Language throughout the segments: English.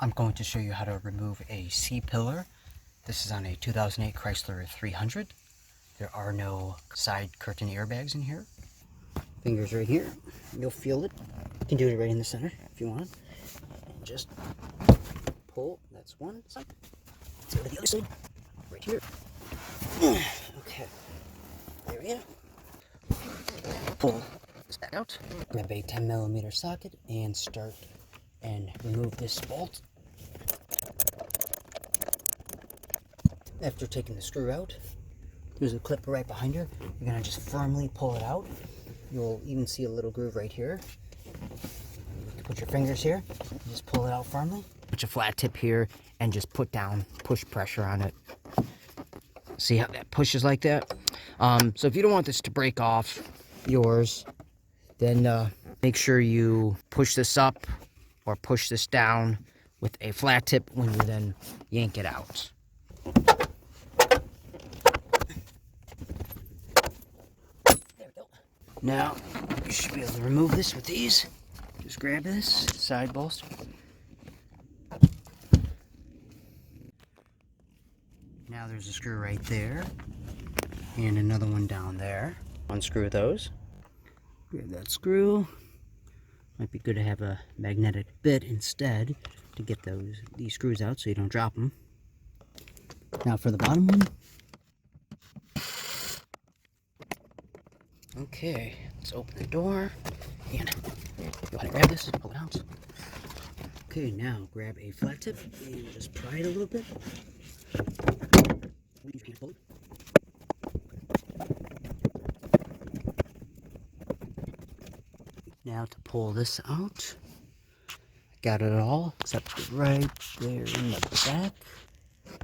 I'm going to show you how to remove a C-pillar. This is on a 2008 Chrysler 300. There are no side curtain airbags in here. Fingers right here. You'll feel it. You can do it right in the center if you want. And just pull. That's one side. Let's go to the other side. Right here. Okay. There we go. Pull this back out. Grab a 10mm socket and start and remove this bolt. After taking the screw out, there's a clip right behind her. You're going to just firmly pull it out. You'll even see a little groove right here. You can put your fingers here and just pull it out firmly. Put your flat tip here and just push pressure on it. See how that pushes like that? So if you don't want this to break off yours, then make sure you push this up or push this down with a flat tip when you then yank it out. There we go. Now, you should be able to remove this with these. Just grab this side bolster. Now there's a screw right there. And another one down there. Unscrew those. Grab that screw. Might be good to have a magnetic bit instead to get these screws out so you don't drop them. Now for the bottom one. Okay, let's open the door and go ahead and grab this, pull it out. Okay, now grab a flat tip and just pry it a little bit. Now to pull this out. Got it all except right there in the back.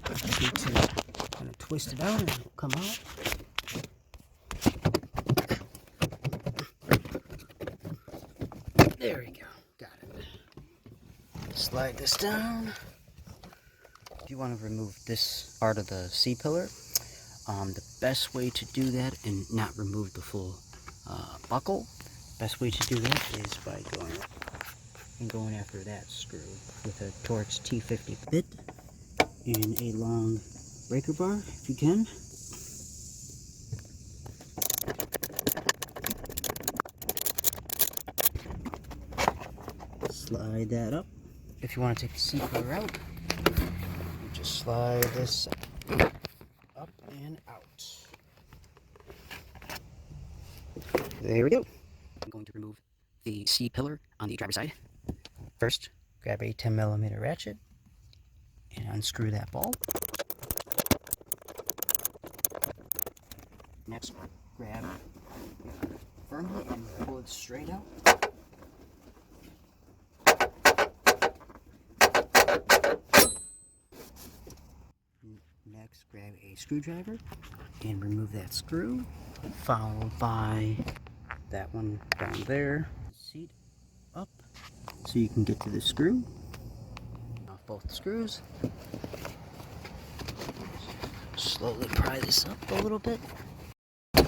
I need to kind of twist it out and it'll come out. There we go. Got it. Slide this down. If you want to remove this part of the C-pillar, the best way to do that and not remove the full buckle, best way to do that is by going after that screw with a Torx T50 bit and a long breaker bar if you can. Slide that up. If you want to take the C-pillar out, you just slide this up and out. There we go. I'm going to remove the C-pillar on the driver's side. First, grab a 10mm ratchet and unscrew that ball. Next, grab firmly and pull it straight out. Next, grab a screwdriver and remove that screw, followed by that one down there. Seat up so you can get to the screw. Off both screws. Slowly pry this up a little bit. There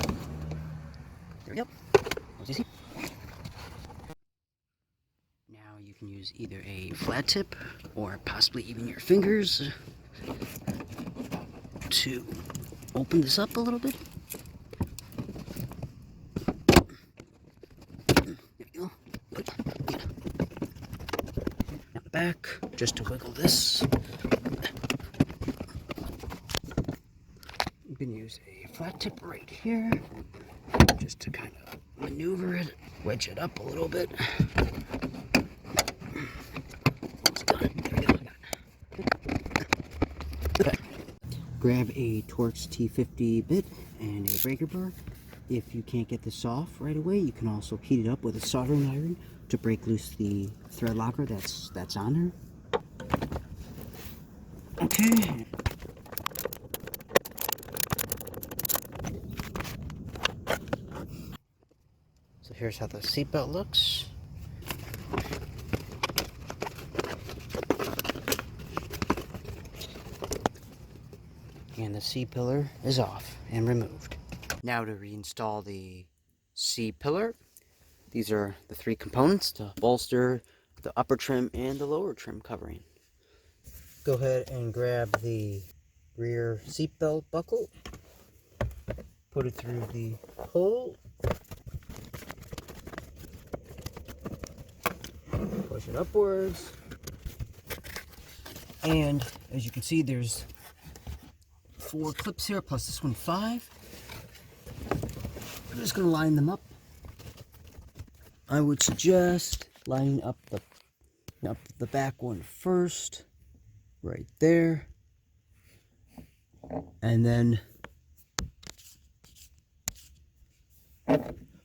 we go. As you see. Now you can use either a flat tip or possibly even your fingers to open this up a little bit. There you go. Now the back, just to wiggle this. You can use a flat tip right here, just to kind of maneuver it, wedge it up a little bit. Almost done. There we go. Okay. Grab a Torx T50 bit and a breaker bar. If you can't get this off right away, you can also heat it up with a soldering iron to break loose the thread locker that's on her. Okay. So here's how the seatbelt looks. And the C-pillar is off and removed. Now to reinstall the C-pillar. These are the three components: the bolster, the upper trim, and the lower trim covering. go ahead and grab the rear seatbelt buckle, put it through the hole, push it upwards, and as you can see, there's 4 clips here, plus this one 5. I'm just going to line them up. I would suggest lining up the back one first, right there, and then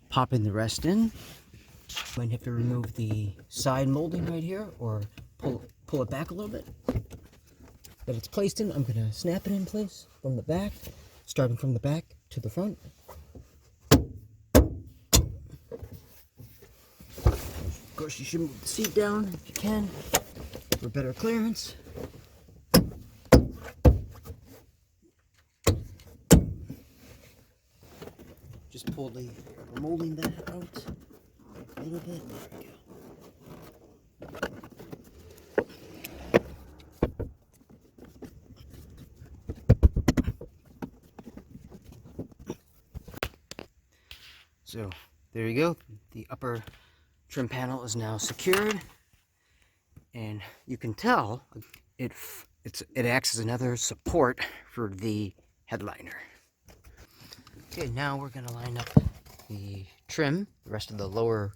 popping the rest in. Might have to remove the side molding right here, or pull it back a little bit. That it's placed in, I'm going to snap it in place from the back, starting from the back to the front. Of course, you should move the seat down if you can for better clearance. Just pull the molding that out a little bit. There we go. So there you go. The upper trim panel is now secured, and you can tell it acts as another support for the headliner. Okay, now we're going to line up the trim, the rest of the lower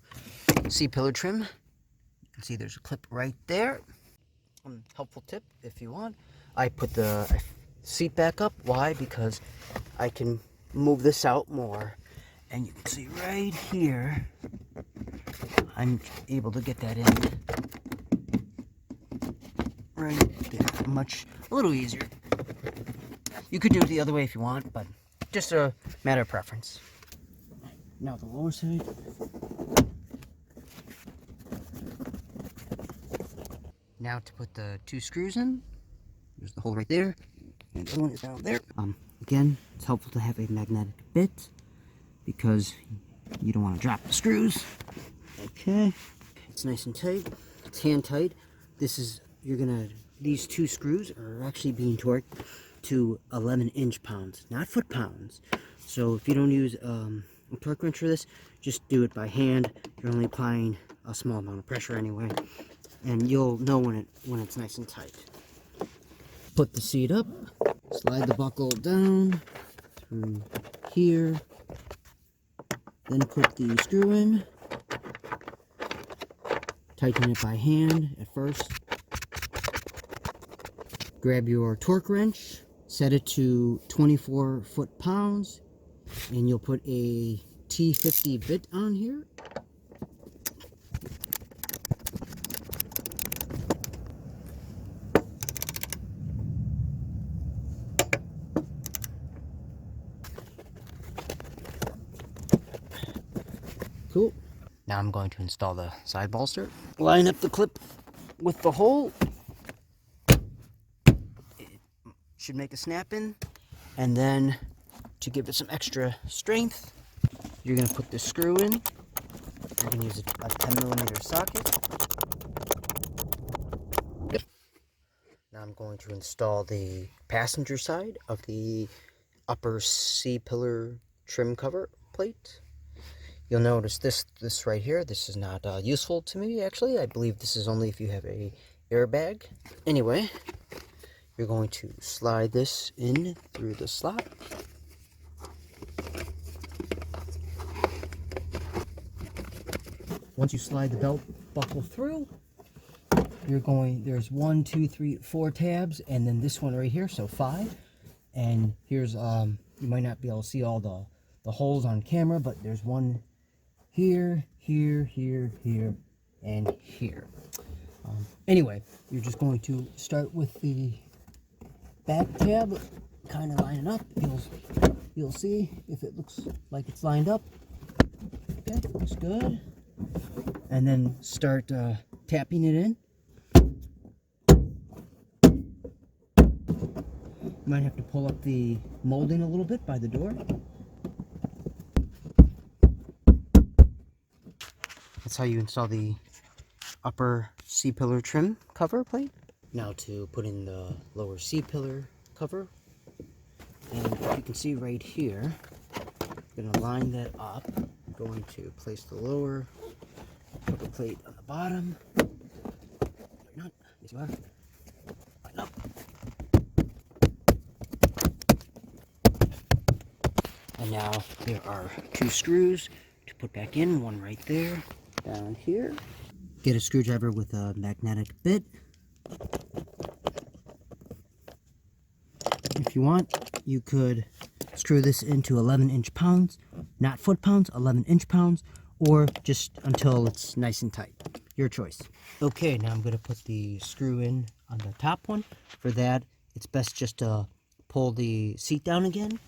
C-pillar trim. You can see there's a clip right there. Helpful tip if you want. I put the seat back up. Why? Because I can move this out more. And you can see right here, I'm able to get that in right there, a little easier. You could do it the other way if you want, but just a matter of preference. Now the lower side. Now to put the 2 screws in. There's the hole right there, and the other one is down there. Again, it's helpful to have a magnetic bit, because you don't want to drop the screws. Okay, it's nice and tight. It's hand tight. These 2 screws are actually being torqued to 11 inch-pounds, not foot-pounds. So if you don't use a torque wrench for this, just do it by hand. You're only applying a small amount of pressure anyway, and you'll know when it's nice and tight. Put the seat up, slide the buckle down through here. Then put the screw in, tighten it by hand at first. Grab your torque wrench, set it to 24 foot-pounds, and you'll put a T50 bit on here. Cool. Now I'm going to install the side bolster. Line up the clip with the hole. It should make a snap in. And then to give it some extra strength, you're going to put the screw in. You're going to use a 10mm socket. Now I'm going to install the passenger side of the upper C-pillar trim cover plate. You'll notice this right here, this is not useful to me, actually. I believe this is only if you have a airbag. Anyway, you're going to slide this in through the slot. Once you slide the belt buckle through, there's 1, 2, 3, 4 tabs, and then this one right here, so 5. And here's, you might not be able to see all the holes on camera, but there's one here, here, here, here, and here. Anyway, you're just going to start with the back tab, kind of line it up. You'll see if it looks like it's lined up. Okay, looks good. And then start tapping it in. You might have to pull up the molding a little bit by the door. That's how you install the upper C-pillar trim cover plate. Now to put in the lower C-pillar cover. And you can see right here, I'm going to line that up. I'm going to place the lower cover plate on the bottom. Tighten up. Easy bar. Tighten up. And now there are 2 screws to put back in, one right there, down here. Get a screwdriver with a magnetic bit. If you want, you could screw this into 11-inch pounds, not foot-pounds, 11-inch pounds, or just until it's nice and tight. Your choice. Okay, now I'm going to put the screw in on the top one. For that, it's best just to pull the seat down again,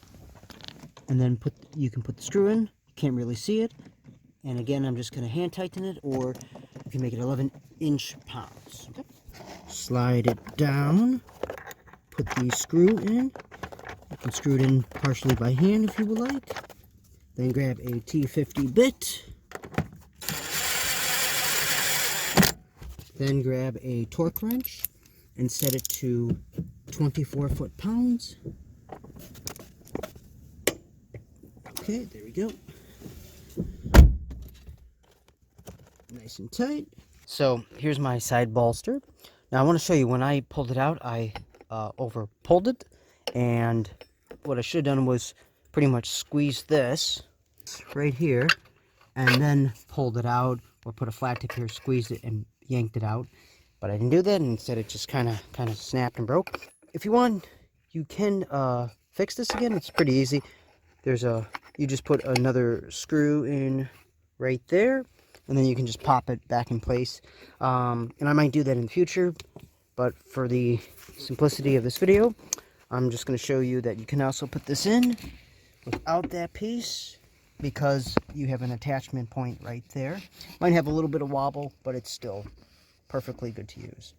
and then you can put the screw in. You can't really see it. And again, I'm just going to hand tighten it, or you can make it 11-inch pounds. Okay. Slide it down. Put the screw in. You can screw it in partially by hand if you would like. Then grab a T50 bit. Then grab a torque wrench and set it to 24 foot-pounds. Okay, there we go. Nice and tight. So here's my side bolster. Now I want to show you, when I pulled it out, I over pulled it, and what I should have done was pretty much squeeze this right here and then pulled it out, or put a flat tip here, squeezed it and yanked it out. But I didn't do that, and instead it just kind of snapped and broke. If you want, you can fix this again. It's pretty easy. You just put another screw in right there, and then you can just pop it back in place. And I might do that in the future, but for the simplicity of this video, I'm just going to show you that you can also put this in without that piece, because you have an attachment point right there. Might have a little bit of wobble, but it's still perfectly good to use.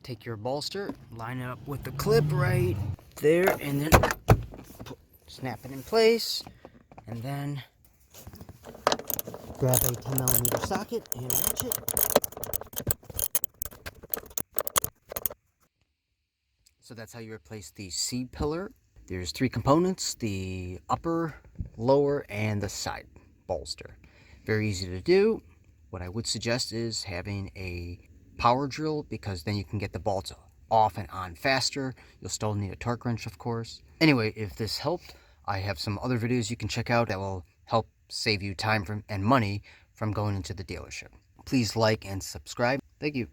Take your bolster, line it up with the clip right there, and then snap it in place, and then grab a 10mm socket and ratchet. So that's how you replace the C-pillar. There's 3 components: the upper, lower, and the side bolster. Very easy to do. What I would suggest is having a power drill, because then you can get the bolts off and on faster. You'll still need a torque wrench, of course. Anyway, if this helped, I have some other videos you can check out that will help save you time and money from going into the dealership. Please like and subscribe. Thank you.